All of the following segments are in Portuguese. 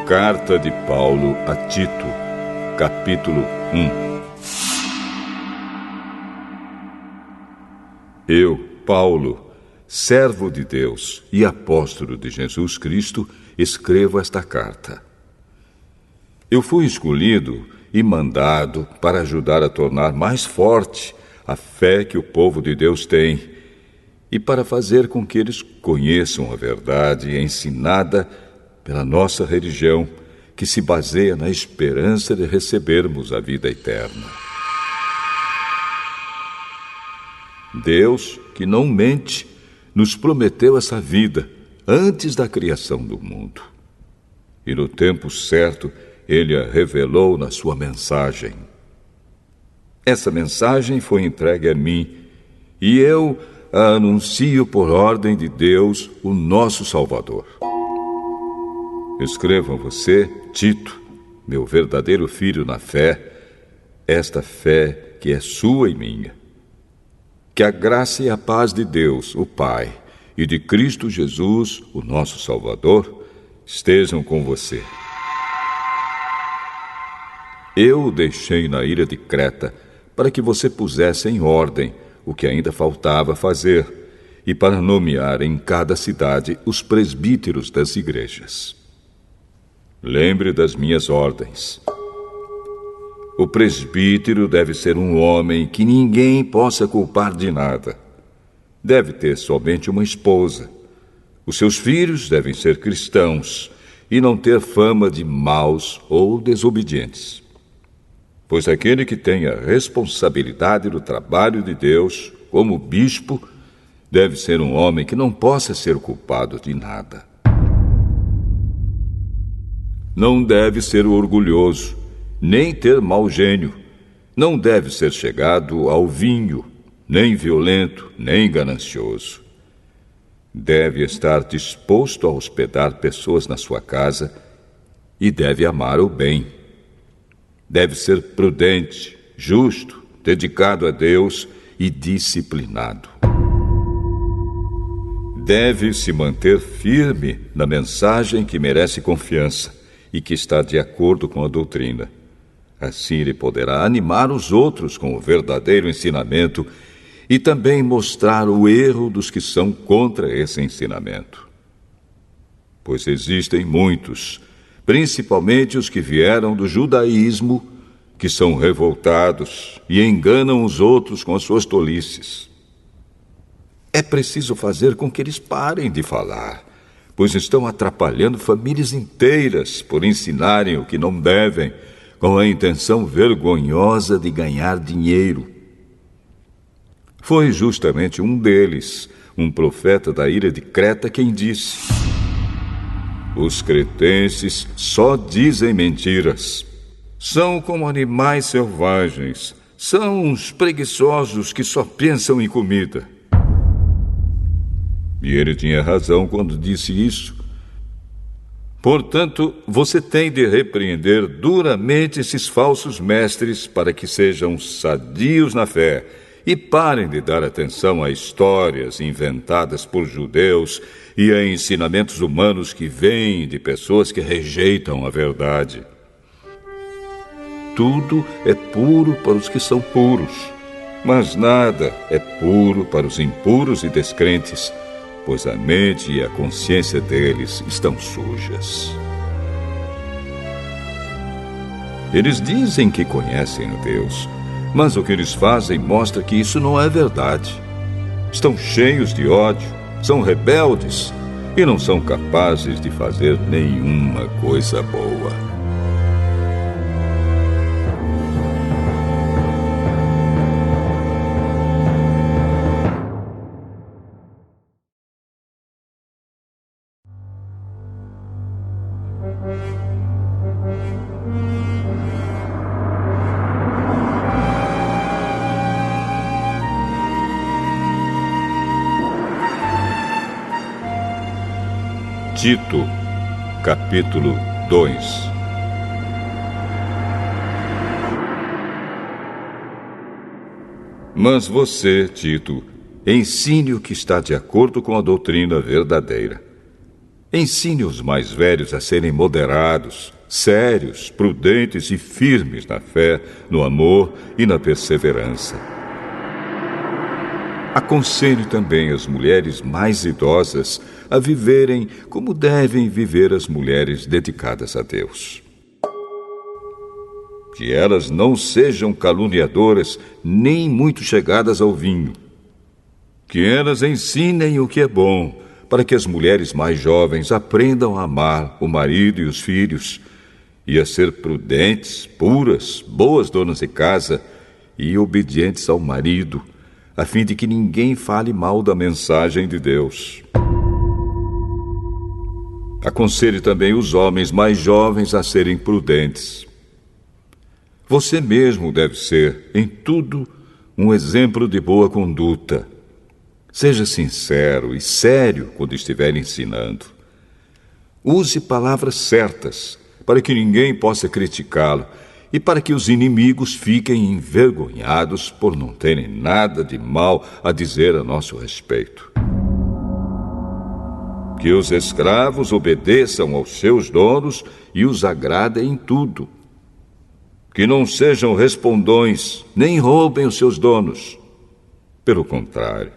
Carta de Paulo a Tito, capítulo 1. Eu, Paulo, servo de Deus e apóstolo de Jesus Cristo, escrevo esta carta. Eu fui escolhido e mandado para ajudar a tornar mais forte a fé que o povo de Deus tem e para fazer com que eles conheçam a verdade ensinada pela nossa religião, que se baseia na esperança de recebermos a vida eterna. Deus, que não mente, nos prometeu essa vida antes da criação do mundo. E no tempo certo, Ele a revelou na sua mensagem. Essa mensagem foi entregue a mim, e eu a anuncio por ordem de Deus, o nosso Salvador. Escrevo a você, Tito, meu verdadeiro filho na fé, esta fé que é sua e minha. Que a graça e a paz de Deus, o Pai, e de Cristo Jesus, o nosso Salvador, estejam com você. Eu o deixei na ilha de Creta para que você pusesse em ordem o que ainda faltava fazer e para nomear em cada cidade os presbíteros das igrejas. Lembre das minhas ordens. O presbítero deve ser um homem que ninguém possa culpar de nada. Deve ter somente uma esposa. Os seus filhos devem ser cristãos e não ter fama de maus ou desobedientes. Pois aquele que tem a responsabilidade do trabalho de Deus, como bispo, deve ser um homem que não possa ser culpado de nada. Não deve ser orgulhoso, nem ter mau gênio. Não deve ser chegado ao vinho, nem violento, nem ganancioso. Deve estar disposto a hospedar pessoas na sua casa e deve amar o bem. Deve ser prudente, justo, dedicado a Deus e disciplinado. Deve se manter firme na mensagem que merece confiança e que está de acordo com a doutrina. Assim ele poderá animar os outros com o verdadeiro ensinamento e também mostrar o erro dos que são contra esse ensinamento. Pois existem muitos, principalmente os que vieram do judaísmo, que são revoltados e enganam os outros com as suas tolices. É preciso fazer com que eles parem de falar, pois estão atrapalhando famílias inteiras por ensinarem o que não devem, com a intenção vergonhosa de ganhar dinheiro. Foi justamente um deles, um profeta da ilha de Creta, quem disse: os cretenses só dizem mentiras. São como animais selvagens. São uns preguiçosos que só pensam em comida. E ele tinha razão quando disse isso. Portanto, você tem de repreender duramente esses falsos mestres para que sejam sadios na fé e parem de dar atenção a histórias inventadas por judeus e a ensinamentos humanos que vêm de pessoas que rejeitam a verdade. Tudo é puro para os que são puros, mas nada é puro para os impuros e descrentes, pois a mente e a consciência deles estão sujas. Eles dizem que conhecem a Deus, mas o que eles fazem mostra que isso não é verdade. Estão cheios de ódio, são rebeldes e não são capazes de fazer nenhuma coisa boa. Tito, capítulo 2. Mas você, Tito, ensine o que está de acordo com a doutrina verdadeira. Ensine os mais velhos a serem moderados, sérios, prudentes e firmes na fé, no amor e na perseverança. Aconselhe também as mulheres mais idosas a viverem como devem viver as mulheres dedicadas a Deus. Que elas não sejam caluniadoras, nem muito chegadas ao vinho. Que elas ensinem o que é bom, para que as mulheres mais jovens aprendam a amar o marido e os filhos, e a ser prudentes, puras, boas donas de casa e obedientes ao marido, a fim de que ninguém fale mal da mensagem de Deus. Aconselhe também os homens mais jovens a serem prudentes. Você mesmo deve ser, em tudo, um exemplo de boa conduta. Seja sincero e sério quando estiver ensinando. Use palavras certas, para que ninguém possa criticá-lo e para que os inimigos fiquem envergonhados por não terem nada de mal a dizer a nosso respeito. Que os escravos obedeçam aos seus donos e os agradem em tudo. Que não sejam respondões, nem roubem os seus donos. Pelo contrário,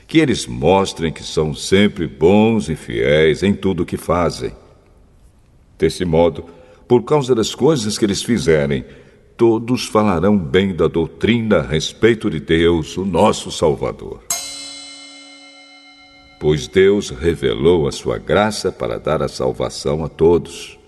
que eles mostrem que são sempre bons e fiéis em tudo o que fazem. Desse modo, por causa das coisas que eles fizerem, todos falarão bem da doutrina a respeito de Deus, o nosso Salvador. Pois Deus revelou a sua graça para dar a salvação a todos.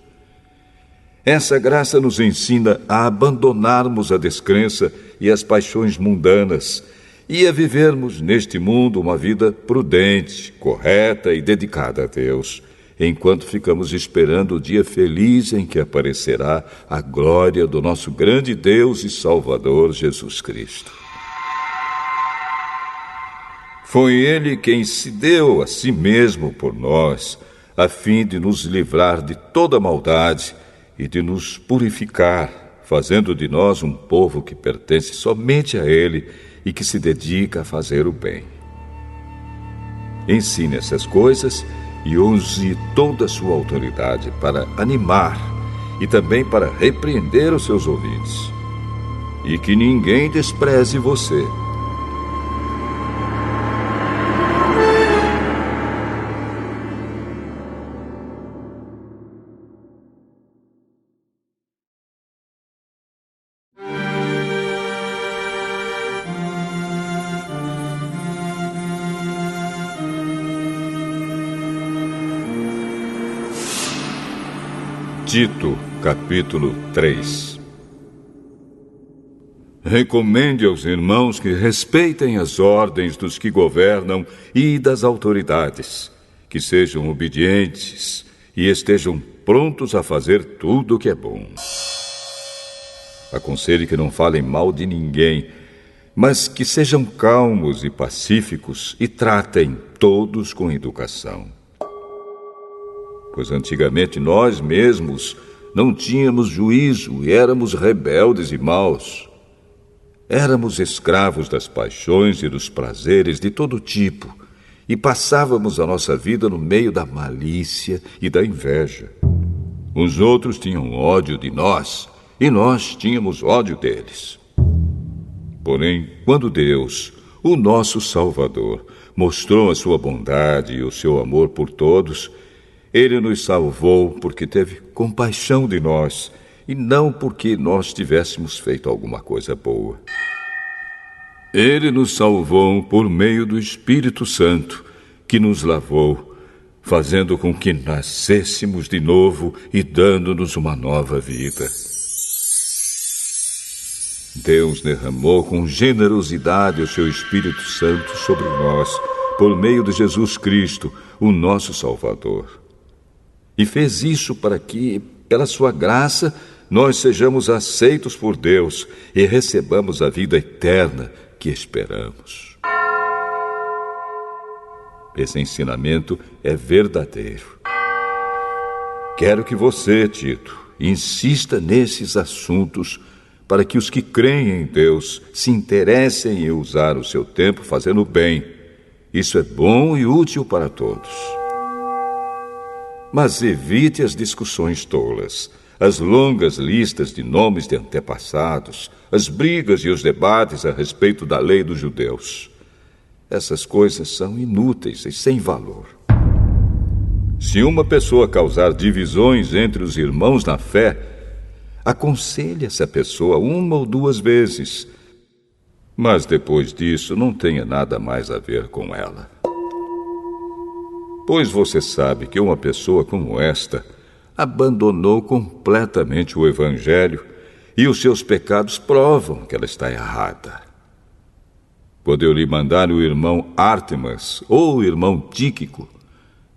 Essa graça nos ensina a abandonarmos a descrença e as paixões mundanas e a vivermos neste mundo uma vida prudente, correta e dedicada a Deus, enquanto ficamos esperando o dia feliz em que aparecerá a glória do nosso grande Deus e Salvador Jesus Cristo. Foi Ele quem se deu a si mesmo por nós, a fim de nos livrar de toda maldade e de nos purificar, fazendo de nós um povo que pertence somente a Ele e que se dedica a fazer o bem. Ensine essas coisas e use toda a sua autoridade para animar e também para repreender os seus ouvintes. E que ninguém despreze você. Tito, capítulo 3. Recomende aos irmãos que respeitem as ordens dos que governam e das autoridades, que sejam obedientes e estejam prontos a fazer tudo o que é bom. Aconselhe que não falem mal de ninguém, mas que sejam calmos e pacíficos e tratem todos com educação. Pois antigamente nós mesmos não tínhamos juízo e éramos rebeldes e maus. Éramos escravos das paixões e dos prazeres de todo tipo e passávamos a nossa vida no meio da malícia e da inveja. Os outros tinham ódio de nós e nós tínhamos ódio deles. Porém, quando Deus, o nosso Salvador, mostrou a sua bondade e o seu amor por todos, Ele nos salvou porque teve compaixão de nós e não porque nós tivéssemos feito alguma coisa boa. Ele nos salvou por meio do Espírito Santo, que nos lavou, fazendo com que nascêssemos de novo e dando-nos uma nova vida. Deus derramou com generosidade o seu Espírito Santo sobre nós, por meio de Jesus Cristo, o nosso Salvador. E fez isso para que, pela sua graça, nós sejamos aceitos por Deus e recebamos a vida eterna que esperamos. Esse ensinamento é verdadeiro. Quero que você, Tito, insista nesses assuntos para que os que creem em Deus se interessem em usar o seu tempo fazendo o bem. Isso é bom e útil para todos. mas evite as discussões tolas, as longas listas de nomes de antepassados, as brigas e os debates a respeito da lei dos judeus. Essas coisas são inúteis e sem valor. Se uma pessoa causar divisões entre os irmãos na fé, aconselhe essa pessoa 1 ou 2 vezes, mas depois disso não tenha nada mais a ver com ela. Pois você sabe que uma pessoa como esta abandonou completamente o Evangelho e os seus pecados provam que ela está errada. Quando eu lhe mandar o irmão Ártemas ou o irmão Tíquico,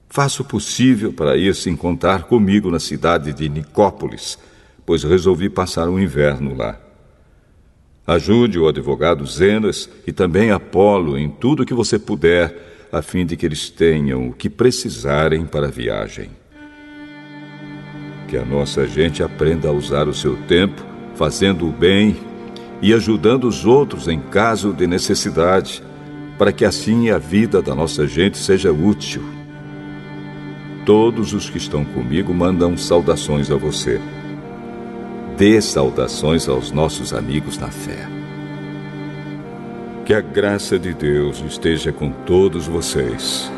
faça o possível para ir se encontrar comigo na cidade de Nicópolis, pois resolvi passar o inverno lá. Ajude o advogado Zenas e também Apolo em tudo que você puder, a fim de que eles tenham o que precisarem para a viagem. Que a nossa gente aprenda a usar o seu tempo fazendo o bem e ajudando os outros em caso de necessidade, para que assim a vida da nossa gente seja útil. Todos os que estão comigo mandam saudações a você. Dê saudações aos nossos amigos na fé. Que a graça de Deus esteja com todos vocês.